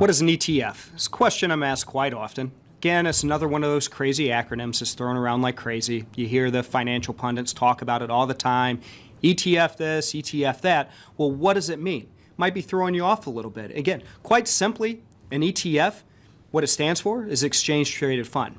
What is an ETF? It's a question I'm asked quite often. Again, it's another one of those crazy acronyms that's thrown around like crazy. You hear the financial pundits talk about it all the time. ETF this, ETF that. Well, what does it mean? Might be throwing you off a little bit. Again, quite simply, an ETF, what it stands for is Exchange Traded Fund.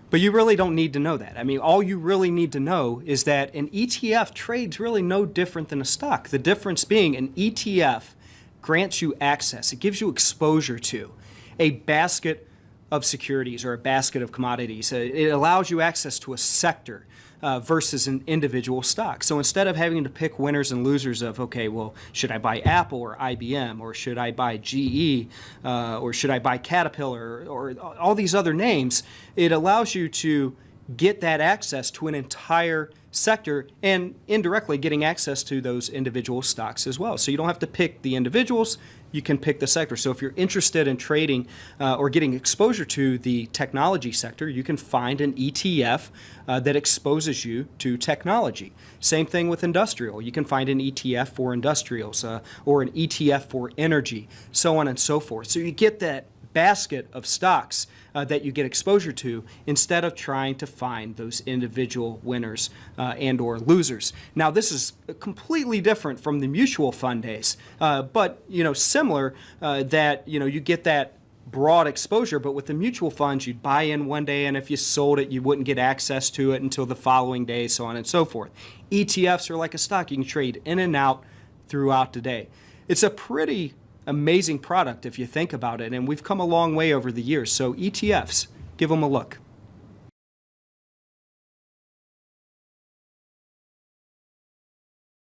But you really don't need to know that. I mean, all you really need to know is that an ETF trades really no different than a stock. The difference being an ETF grants you access. It gives you exposure to a basket of securities or a basket of commodities. It allows you access to a sector versus an individual stock. So instead of having to pick winners and losers of, okay, well, should I buy Apple or IBM, or should I buy GE, or should I buy Caterpillar, or all these other names, it allows you to get that access to an entire sector and indirectly getting access to those individual stocks as well. So you don't have to pick the individuals, you can pick the sector. So if you're interested in trading or getting exposure to the technology sector, you can find an ETF that exposes you to technology. Same thing with industrial. You can find an ETF for industrials or an ETF for energy, so on and so forth. So you get that basket of stocks that you get exposure to instead of trying to find those individual winners and or losers. Now, this is completely different from the mutual fund days, but similar that you get that broad exposure. But with the mutual funds, you'd buy in one day, and if you sold it, you wouldn't get access to it until the following day, so on and so forth. ETFs are like a stock. You can trade in and out throughout the day. It's a pretty amazing product if you think about it, and we've come a long way over the years. So ETFs, give them a look.